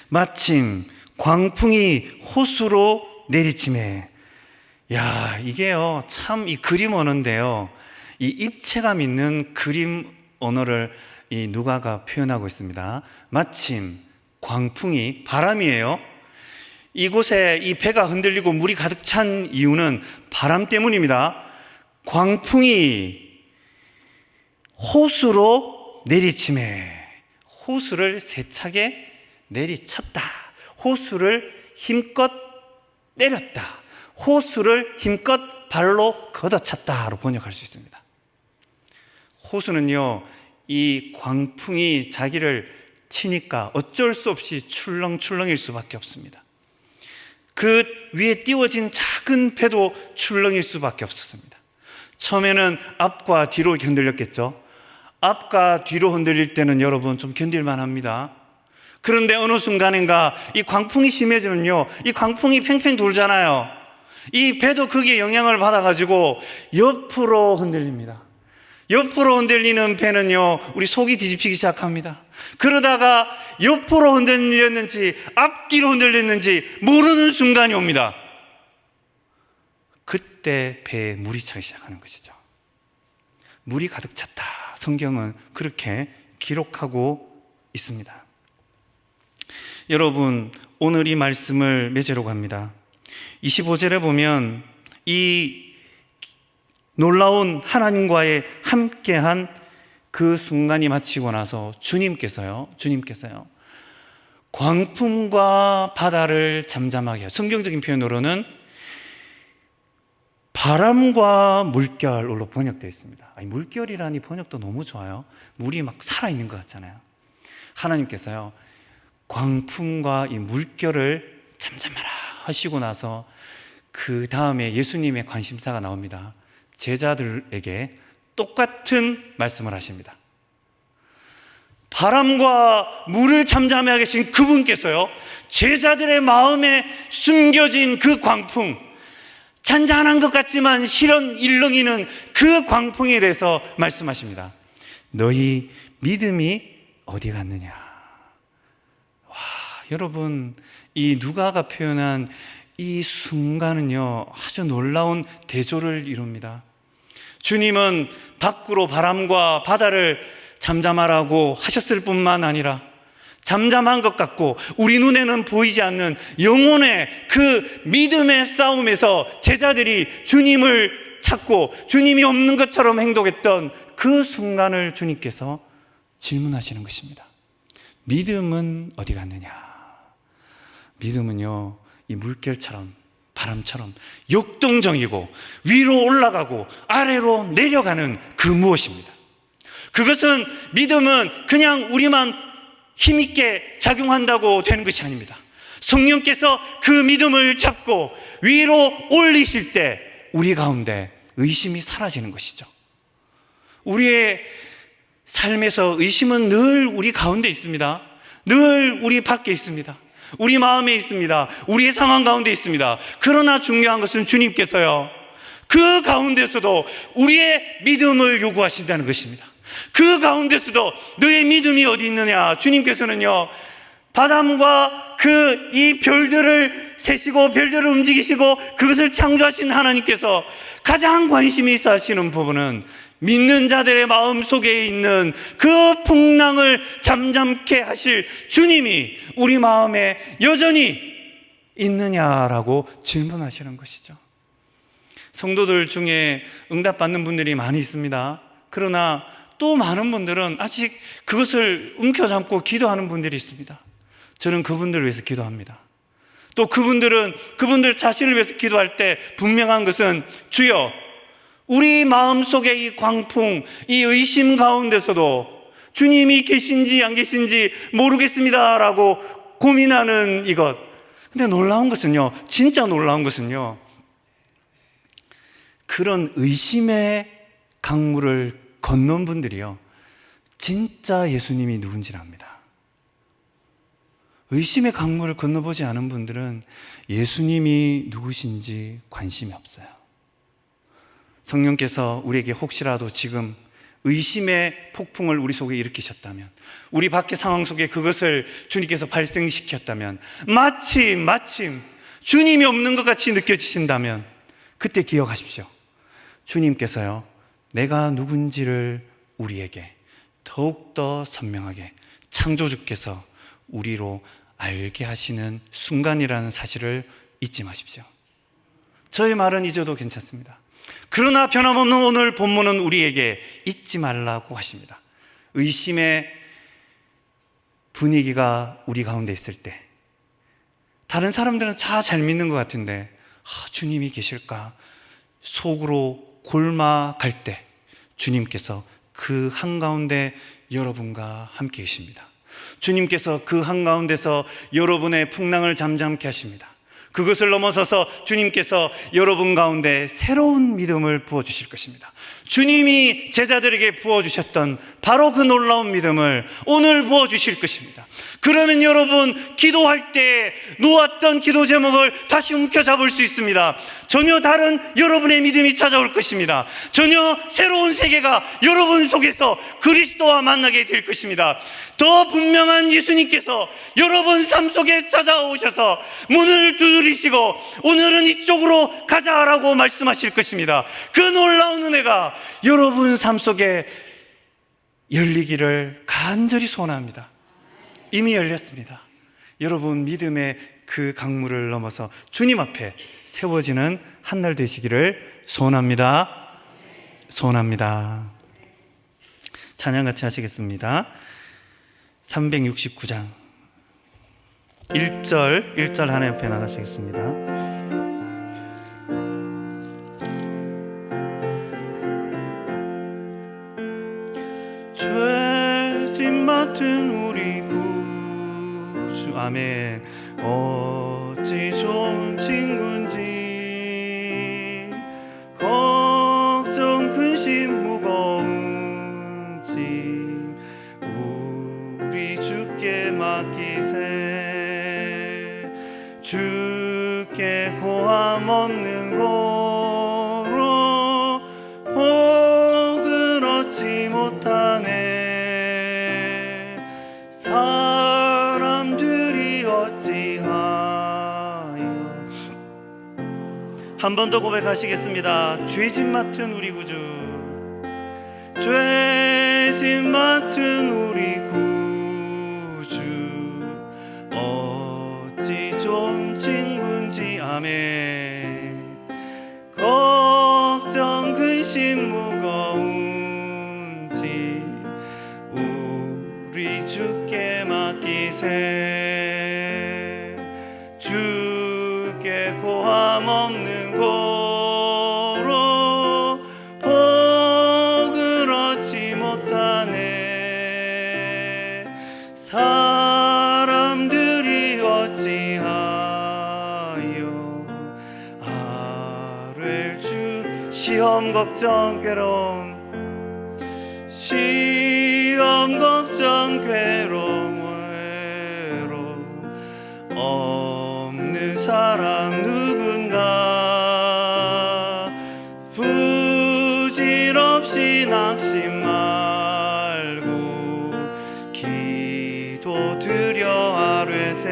마침 광풍이 호수로 내리침에 이게요 참 이 그림 언어인데요, 이 입체감 있는 그림 언어를 이 누가가 표현하고 있습니다. 마침 광풍이, 바람이에요. 이곳에 이 배가 흔들리고 물이 가득 찬 이유는 바람 때문입니다. 광풍이 호수로 내리침에, 호수를 세차게 내리쳤다. 호수를 힘껏 때렸다. 호수를 힘껏 발로 걷어찼다로 번역할 수 있습니다. 호수는요, 이 광풍이 자기를 치니까 어쩔 수 없이 출렁출렁일 수밖에 없습니다. 그 위에 띄워진 작은 배도 출렁일 수밖에 없었습니다. 처음에는 앞과 뒤로 흔들렸겠죠. 앞과 뒤로 흔들릴 때는 여러분 좀 견딜만 합니다. 그런데 어느 순간인가 이 광풍이 심해지면요, 이 광풍이 팽팽 돌잖아요. 이 배도 거기에 영향을 받아가지고 옆으로 흔들립니다. 옆으로 흔들리는 배는요, 우리 속이 뒤집히기 시작합니다. 그러다가 옆으로 흔들렸는지 앞뒤로 흔들렸는지 모르는 순간이 옵니다. 그때 배에 물이 차기 시작하는 것이죠. 물이 가득 찼다. 성경은 그렇게 기록하고 있습니다. 여러분, 오늘 이 말씀을 맺으려고 합니다. 25절에 보면 이 놀라운 하나님과의 함께한 그 순간이 마치고 나서 주님께서요 광풍과 바다를 잠잠하게 해요. 성경적인 표현으로는 바람과 물결로 번역되어 있습니다. 물결이라니 번역도 너무 좋아요. 물이 막 살아있는 것 같잖아요. 하나님께서요 광풍과 이 물결을 잠잠하라 하시고 나서 그 다음에 예수님의 관심사가 나옵니다. 제자들에게 똑같은 말씀을 하십니다. 바람과 물을 잠잠하게 하신 그분께서요 제자들의 마음에 숨겨진 그 광풍, 잔잔한 것 같지만 실은 일렁이는 그 광풍에 대해서 말씀하십니다. 너희 믿음이 어디 갔느냐. 와, 여러분, 이 누가가 표현한 이 순간은요 아주 놀라운 대조를 이룹니다. 주님은 밖으로 바람과 바다를 잠잠하라고 하셨을 뿐만 아니라 잠잠한 것 같고 우리 눈에는 보이지 않는 영혼의 그 믿음의 싸움에서 제자들이 주님을 찾고 주님이 없는 것처럼 행동했던 그 순간을 주님께서 질문하시는 것입니다. 믿음은 어디 갔느냐. 믿음은요 이 물결처럼 바람처럼 역동적이고 위로 올라가고 아래로 내려가는 그 무엇입니다. 그것은 믿음은 그냥 우리만 힘있게 작용한다고 되는 것이 아닙니다. 성령께서 그 믿음을 잡고 위로 올리실 때 우리 가운데 의심이 사라지는 것이죠. 우리의 삶에서 의심은 늘 우리 가운데 있습니다. 늘 우리 밖에 있습니다. 우리 마음에 있습니다. 우리의 상황 가운데 있습니다. 그러나 중요한 것은 주님께서요 그 가운데서도 우리의 믿음을 요구하신다는 것입니다. 그 가운데서도 너의 믿음이 어디 있느냐. 주님께서는요 바람과 그 이 별들을 세시고 별들을 움직이시고 그것을 창조하신 하나님께서 가장 관심이 있어 하시는 부분은 믿는 자들의 마음 속에 있는 그 풍랑을 잠잠케 하실 주님이 우리 마음에 여전히 있느냐라고 질문하시는 것이죠. 성도들 중에 응답받는 분들이 많이 있습니다. 그러나 또 많은 분들은 아직 그것을 움켜잡고 기도하는 분들이 있습니다. 저는 그분들을 위해서 기도합니다. 또 그분들 자신을 위해서 기도할 때 분명한 것은 주여 우리 마음속에 이 광풍, 이 의심 가운데서도 주님이 계신지 안 계신지 모르겠습니다라고 고민하는 이것. 근데 놀라운 것은요, 진짜 놀라운 것은요, 그런 의심의 강물을 건넌 분들이요, 진짜 예수님이 누군지를 압니다. 의심의 강물을 건너보지 않은 분들은 예수님이 누구신지 관심이 없어요. 성령께서 우리에게 혹시라도 지금 의심의 폭풍을 우리 속에 일으키셨다면, 우리 밖의 상황 속에 그것을 주님께서 발생시켰다면, 마침 주님이 없는 것 같이 느껴지신다면, 그때 기억하십시오. 주님께서요, 내가 누군지를 우리에게 더욱더 선명하게 창조주께서 우리로 알게 하시는 순간이라는 사실을 잊지 마십시오. 저의 말은 잊어도 괜찮습니다. 그러나 변함없는 오늘 본문은 우리에게 잊지 말라고 하십니다. 의심의 분위기가 우리 가운데 있을 때, 다른 사람들은 잘 믿는 것 같은데 주님이 계실까 속으로 골마갈 때, 주님께서 그 한가운데 여러분과 함께 계십니다. 주님께서 그 한가운데서 여러분의 풍랑을 잠잠케 하십니다. 그것을 넘어서서 주님께서 여러분 가운데 새로운 믿음을 부어주실 것입니다. 주님이 제자들에게 부어주셨던 바로 그 놀라운 믿음을 오늘 부어주실 것입니다. 그러면 여러분, 기도할 때 놓았던 기도 제목을 다시 움켜잡을 수 있습니다. 전혀 다른 여러분의 믿음이 찾아올 것입니다. 전혀 새로운 세계가 여러분 속에서 그리스도와 만나게 될 것입니다. 더 분명한 예수님께서 여러분 삶 속에 찾아오셔서 문을 두드리시고 오늘은 이쪽으로 가자라고 말씀하실 것입니다. 그 놀라운 은혜가 여러분 삶 속에 열리기를 간절히 소원합니다. 이미 열렸습니다. 여러분 믿음의 그 강물을 넘어서 주님 앞에 세워지는 한 날 되시기를 소원합니다. 소원합니다. 찬양 같이 하시겠습니다. 369장 1절 하나 옆에 나가시겠습니다. 죄짐 맡은 우리 구주, 아멘. 어찌 좋은 친구인지, 걱정 근심 무거운 짐 우리 주께 맡기세. 주께 고함 없는 고로 복을 얻지 못하네. 사람들이 어찌하여. 한 번 더 고백하시겠습니다. 죄짐 맡은 우리 구주, 죄짐 맡은 우리 구주, 어찌 좀 친구인지, 아멘. 걱정 근심 무거운 짐 우리 주께 맡기세. 주께 고함 없는 고로 복을 얻지 못하네. 사람들이 어찌하여 아뢰 주. 시험 걱정 괴로움, 시험 걱정 괴로움 없는 사람 누군가. 부질없이 낙심 말고 기도 드려 아뢰세.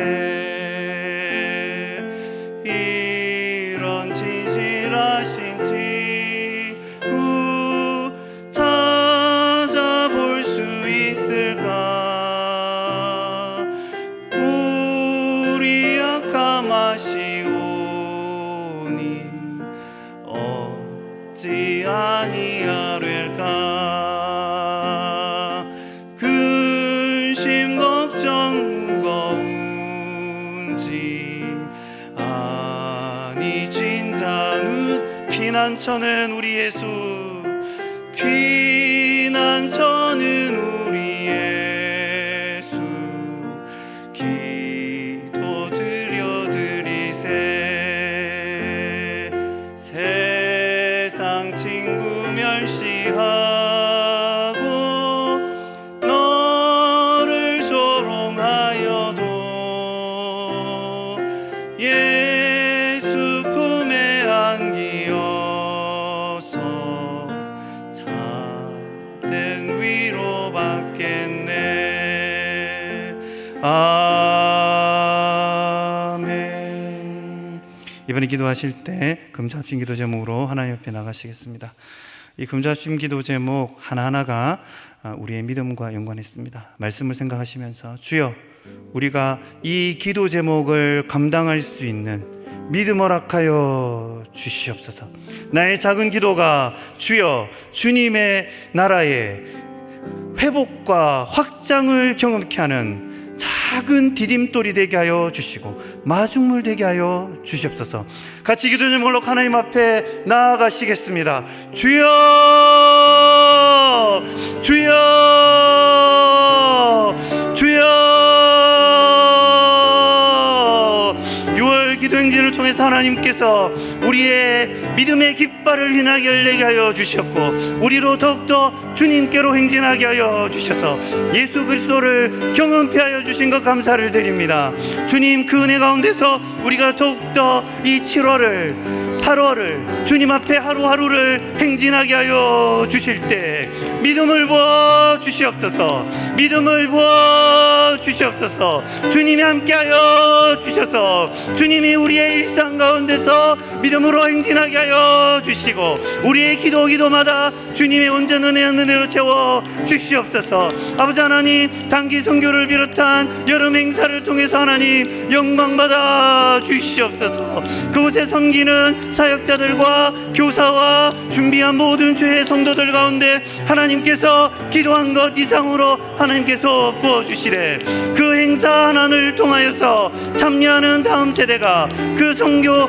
이런 진실하신 친구 찾아볼 수 있을까. 우리 약함 아시오니 어찌 아니하릴까. 근심 걱정 무거운 짐 아니 진짜 피난처는 우리 예수, 피난처는 우리 예수. 기도 드려 드리세. 세상 멸시하고 너를 조롱하여도 예수 품에 안기어서 참된 위로받겠네. 아멘. 이번에 기도하실 때 금주합심 기도 제목으로 하나님 옆에 나가시겠습니다. 이 금주합심 기도 제목 하나하나가 우리의 믿음과 연관했습니다. 말씀을 생각하시면서 주여, 우리가 이 기도 제목을 감당할 수 있는 믿음 허락하여 주시옵소서. 나의 작은 기도가 주여 주님의 나라의 회복과 확장을 경험케 하는 작은 디딤돌이 되게 하여 주시고 마중물 되게 하여 주시옵소서. 같이 기도 제목으로 하나님 앞에 나아가시겠습니다. 주여, 주여, 주여. 6월 기도 행진을 통해서 하나님께서 우리의 믿음의 깃발을 휘나게 열리게 하여 주셨고, 우리로 더욱더 주님께로 행진하게 하여 주셔서 예수 그리스도를 경험케 하여 주신 것 감사를 드립니다. 주님, 그 은혜 가운데서 우리가 더욱더 이 7월을 8월을 주님 앞에 하루하루를 행진하게 하여 주실 때 믿음을 부어 주시옵소서. 믿음을 부어 주시옵소서. 주님이 함께하여 주셔서 주님이 우리의 일상 가운데서 믿음으로 행진하게 하여 주시고, 우리의 기도마다 주님의 온전 은혜로 채워 주시옵소서. 아버지 하나님, 단기 선교를 비롯한 여름 행사를 통해서 하나님 영광 받아 주시옵소서. 그곳에 섬기는 사역자들과 교사와 준비한 모든 주의 성도들 가운데 하나님께서 기도한 것 이상으로 하나님께서 부어주시되, 그 행사 하나를 통하여서 참여하는 다음 세대가 그 선교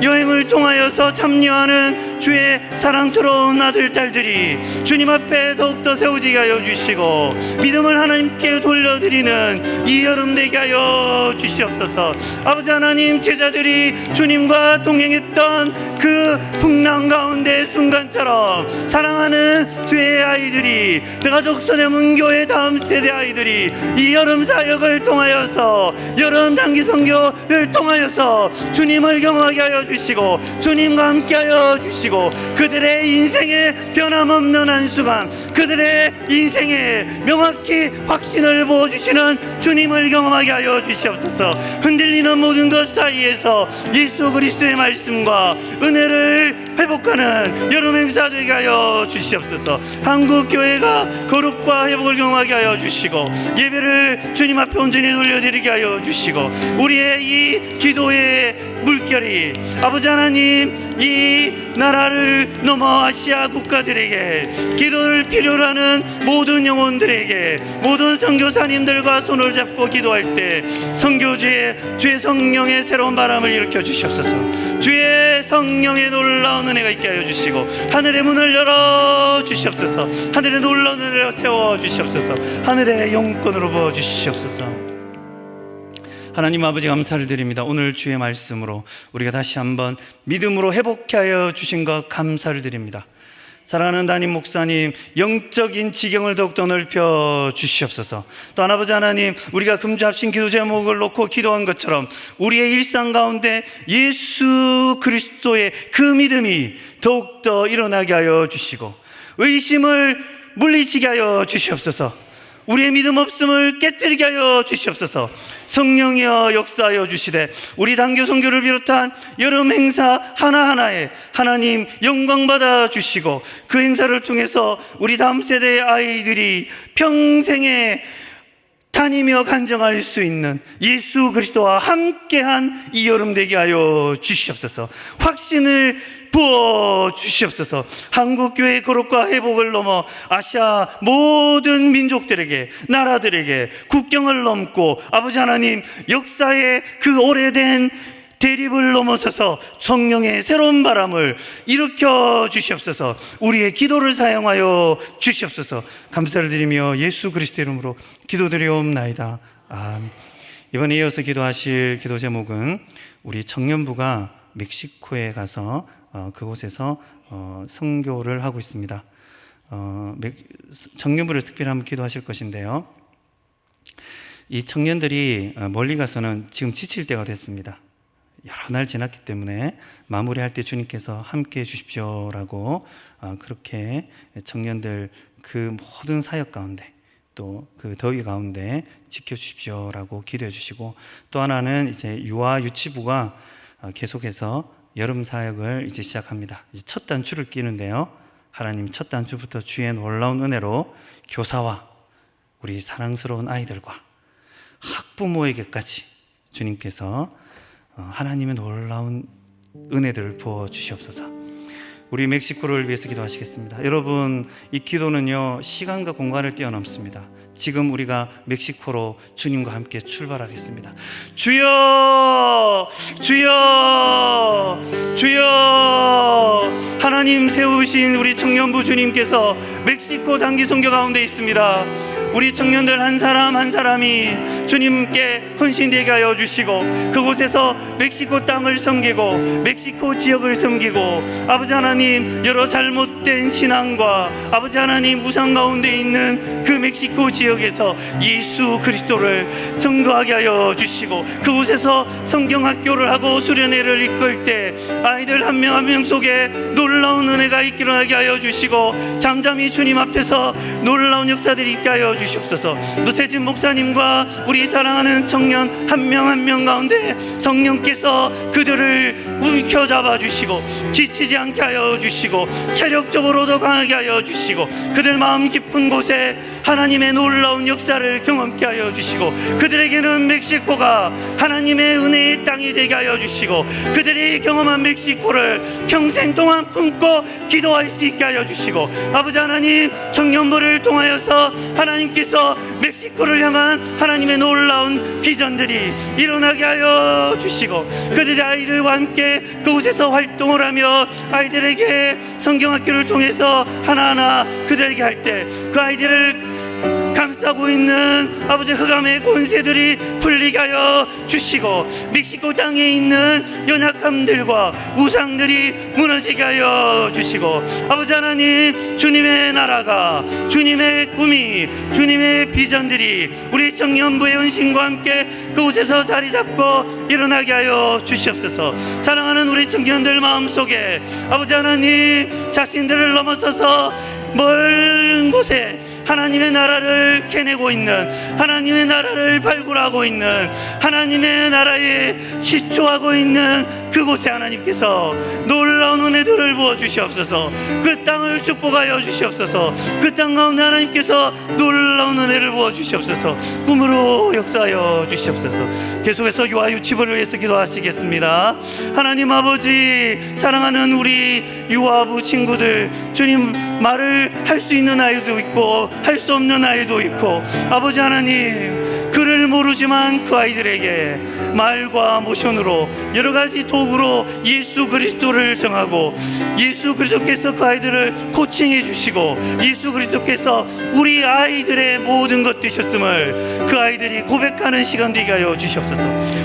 여행을 통하여서 참여하는 주의 사랑스러운 아들 딸들이 주님 앞에 더욱더 세워지게 하여 주시고, 믿음을 하나님께 돌려드리는 이 여름 되게 하여 주시옵소서. 아버지 하나님, 제자들이 주님과 동행했던 그 풍랑 가운데 순간처럼 사랑하는 주의 아이들이, 가족선의 문교의 다음 세대 아이들이 이 여름 사역을 통하여서, 여름 단기 선교를 통하여서 주님을 경험하게 하여 주시고 주님과 함께하여 주시고, 그들의 인생에 변함없는 한순간, 그들의 인생에 명확히 확신을 부어주시는 주님을 경험하게 하여 주시옵소서. 흔들리는 모든 것 사이에서 예수 그리스도의 말씀과 은혜를 회복하는 여름 행사 되게 하여 주시옵소서. 한국교회가 거룩과 회복을 경험하게 하여 주시고, 예배를 주님 앞에 온전히 돌려드리게 하여 주시고, 우리의 이 기도의 물결이 아버지 하나님 이 나라를 넘어 아시아 국가들에게, 기도를 필요로 하는 모든 영혼들에게, 모든 선교사님들과 손을 잡고 기도할 때 선교주의 주의 성령의 새로운 바람을 일으켜 주시옵소서. 주의 성령의 놀라운 은혜가 있게 하여 주시고, 하늘의 문을 열어 주시옵소서. 하늘의 놀라운 은혜로 채워 주시옵소서. 하늘의 영권으로 부어 주시옵소서. 하나님 아버지, 감사를 드립니다. 오늘 주의 말씀으로 우리가 다시 한번 믿음으로 회복케 하여 주신 것 감사를 드립니다. 사랑하는 담임 목사님, 영적인 지경을 더욱더 넓혀 주시옵소서. 또한 아버지 하나님, 우리가 금주합심 기도 제목을 놓고 기도한 것처럼 우리의 일상 가운데 예수 그리스도의 그 믿음이 더욱더 일어나게 하여 주시고, 의심을 물리치게 하여 주시옵소서. 우리의 믿음 없음을 깨뜨리게 하여 주시옵소서. 성령이여 역사하여 주시되, 우리 단교 선교를 비롯한 여름 행사 하나하나에 하나님 영광 받아 주시고, 그 행사를 통해서 우리 다음 세대의 아이들이 평생에 다니며 간증할 수 있는 예수 그리스도와 함께한 이 여름 되게 하여 주시옵소서. 확신을 부어 주시옵소서. 한국교회의 거룩과 회복을 넘어 아시아 모든 민족들에게, 나라들에게, 국경을 넘고 아버지 하나님 역사의 그 오래된 대립을 넘어서서 성령의 새로운 바람을 일으켜 주시옵소서. 우리의 기도를 사용하여 주시옵소서. 감사를 드리며 예수 그리스도 이름으로 기도드리옵나이다. 아멘. 이번에 이어서 기도하실 기도 제목은 우리 청년부가 멕시코에 가서 그곳에서 선교를 하고 있습니다. 청년부를 특별히 한번 기도하실 것인데요. 이 청년들이 멀리 가서는 지금 지칠 때가 됐습니다. 여러 날 지났기 때문에 마무리할 때 주님께서 함께 해주십시오라고 그렇게 청년들 그 모든 사역 가운데 또 그 더위 가운데 지켜주십시오라고 기도해 주시고, 또 하나는 이제 유아 유치부가 계속해서 여름 사역을 이제 시작합니다. 이제 첫 단추를 끼는데요. 하나님 첫 단추부터 주의 놀라운 은혜로 교사와 우리 사랑스러운 아이들과 학부모에게까지 주님께서 하나님의 놀라운 은혜들을 부어 주시옵소서. 우리 멕시코를 위해서 기도하시겠습니다. 여러분, 이 기도는요 시간과 공간을 뛰어넘습니다. 지금 우리가 멕시코로 주님과 함께 출발하겠습니다. 주여, 주여, 주여. 하나님 세우신 우리 청년부 주님께서 멕시코 단기 선교 가운데 있습니다. 우리 청년들 한 사람 한 사람이 주님께 헌신되게 하여 주시고, 그곳에서 멕시코 땅을 섬기고 멕시코 지역을 섬기고, 아버지 하나님 여러 잘못된 신앙과 아버지 하나님 우상 가운데 있는 그 멕시코 지역에서 예수 그리스도를 선거하게 하여 주시고, 그곳에서 성경학교를 하고 수련회를 이끌 때 아이들 한 명 한 명 속에 놀라운 은혜가 일어나게 하여 주시고, 잠잠히 주님 앞에서 놀라운 역사들이 있게 하여 주시옵소서. 노태진 목사님과 우리 사랑하는 청년 한 명 한 명 가운데 성령께서 그들을 움켜잡아 주시고 지치지 않게 하여 주시고 체력적으로도 강하게 하여 주시고, 그들 마음 깊은 곳에 하나님의 놀라운 역사를 경험케 하여 주시고, 그들에게는 멕시코가 하나님의 은혜의 땅이 되게 하여 주시고, 그들이 경험한 멕시코를 평생 동안 품고 기도할 수 있게 하여 주시고, 아버지 하나님 청년부를 통하여서 하나님께서 멕시코를 향한 하나님의 놀라운 비전들이 일어나게 하여 주시고, 그들의 아이들과 함께 그곳에서 활동을 하며 아이들에게 성경학교를 통해서 하나하나 그들에게 할 때 그 아이들을 감싸고 있는 아버지 흑암의 권세들이 풀리게 하여 주시고, 멕시코 땅에 있는 연약함들과 우상들이 무너지게 하여 주시고, 아버지 하나님 주님의 나라가, 주님의 꿈이, 주님의 비전들이 우리 청년부의 헌신과 함께 그곳에서 자리 잡고 일어나게 하여 주시옵소서. 사랑하는 우리 청년들 마음속에 아버지 하나님 자신들을 넘어서서 먼 곳에 하나님의 나라를 캐내고 있는, 하나님의 나라를 발굴하고 있는, 하나님의 나라에 시초하고 있는 그곳에 하나님께서 놀라운 은혜들을 부어주시옵소서. 그 땅을 축복하여 주시옵소서. 그 땅 가운데 하나님께서 놀라운 은혜를 부어주시옵소서. 꿈으로 역사하여 주시옵소서. 계속해서 유아 유치부를 위해서 기도하시겠습니다. 하나님 아버지, 사랑하는 우리 유아부 친구들, 주님 말을 할 수 있는 아이도 있고 할 수 없는 아이도 있고, 아버지 하나님 글을 모르지만 그 아이들에게 말과 모션으로 여러 가지 도구로 예수 그리스도를 정하고, 예수 그리스도께서 그 아이들을 코칭해 주시고, 예수 그리스도께서 우리 아이들의 모든 것 되셨음을 그 아이들이 고백하는 시간 되게 하여 주시옵소서.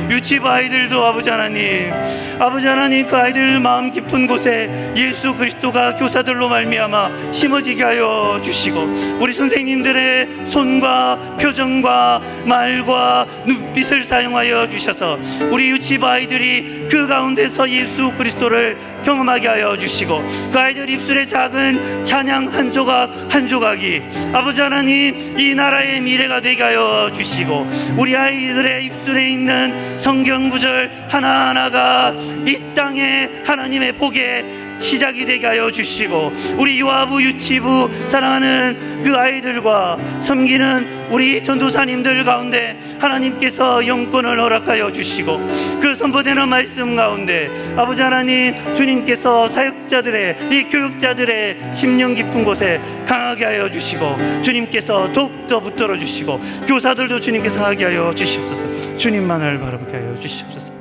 유치부 아이들도 아버지 하나님 그 아이들 마음 깊은 곳에 예수 그리스도가 교사들로 말미암아 심어지게 하여 주시고, 우리 선생님들의 손과 표정과 말과 눈빛을 사용하여 주셔서 우리 유치부 아이들이 그 가운데서 예수 그리스도를 경험하게 하여 주시고, 그 아이들 입술에 작은 찬양 한 조각 한 조각이 아버지 하나님 이 나라의 미래가 되게 하여 주시고, 우리 아이들의 입술에 있는 성경 구절 하나하나가 이 땅에 하나님의 복의 시작이 되게 하여 주시고, 우리 유아부 유치부 사랑하는 그 아이들과 섬기는 우리 전도사님들 가운데 하나님께서 영권을 허락하여 주시고, 그 선포되는 말씀 가운데 아버지 하나님 주님께서 사역자들의 이 교육자들의 심령 깊은 곳에 강하게 하여 주시고, 주님께서 더욱더 붙들어 주시고, 교사들도 주님께서 하게 하여 주시옵소서. 주님만을 바라보게 하여 주시옵소서.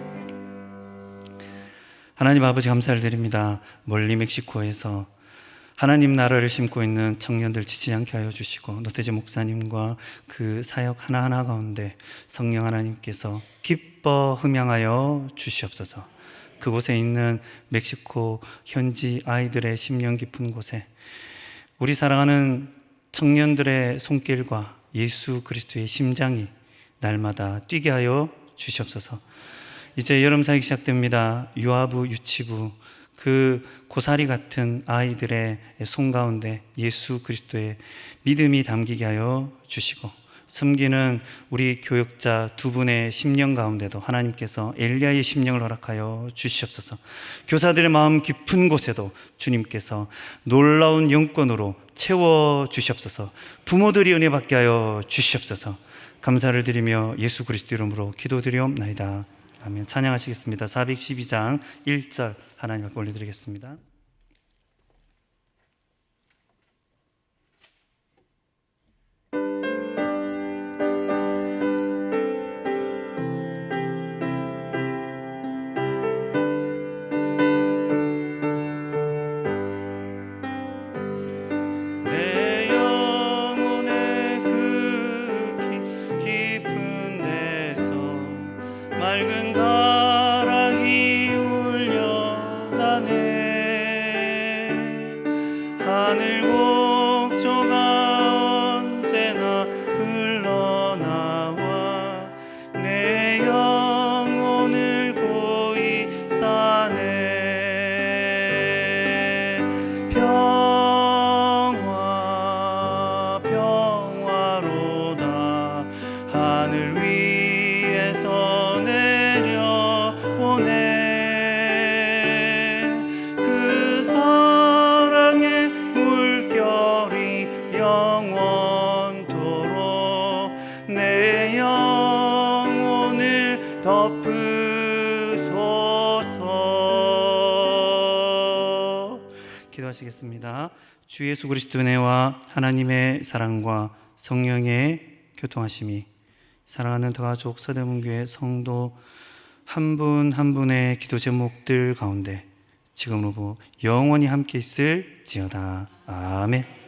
하나님 아버지 감사를 드립니다. 멀리 멕시코에서 하나님 나라를 심고 있는 청년들 지치지 않게 하여 주시고, 노태진 목사님과 그 사역 하나하나 가운데 성령 하나님께서 기뻐 흠양하여 주시옵소서. 그곳에 있는 멕시코 현지 아이들의 심령 깊은 곳에 우리 사랑하는 청년들의 손길과 예수 그리스도의 심장이 날마다 뛰게 하여 주시옵소서. 이제 여름 사역이 시작됩니다. 유아부, 유치부, 그 고사리 같은 아이들의 손 가운데 예수 그리스도의 믿음이 담기게 하여 주시고, 섬기는 우리 교역자 두 분의 심령 가운데도 하나님께서 엘리야의 심령을 허락하여 주시옵소서. 교사들의 마음 깊은 곳에도 주님께서 놀라운 영권으로 채워 주시옵소서. 부모들이 은혜 받게 하여 주시옵소서. 감사를 드리며 예수 그리스도 이름으로 기도드리옵나이다. 아멘. 찬양하시겠습니다. 412장 1절 하나님 앞에 올려드리겠습니다. 내 영혼의 그 깊은 데서 맑은 가락이 울려나네. 하늘 곡조가 언제나 흘러나와 내 영혼을 고이 사네. 평화 평화로다. 하늘 위에서 내려오네. 그 사랑의 물결이 영원토록 내 영혼을 덮으소서. 기도하시겠습니다. 주 예수 그리스도의 은혜와 하나님의 사랑과 성령의 교통하심이 사랑하는 더가족 서대문교회 성도 한 분 한 분의 기도 제목들 가운데 지금으로 영원히 함께 있을지어다. 아멘.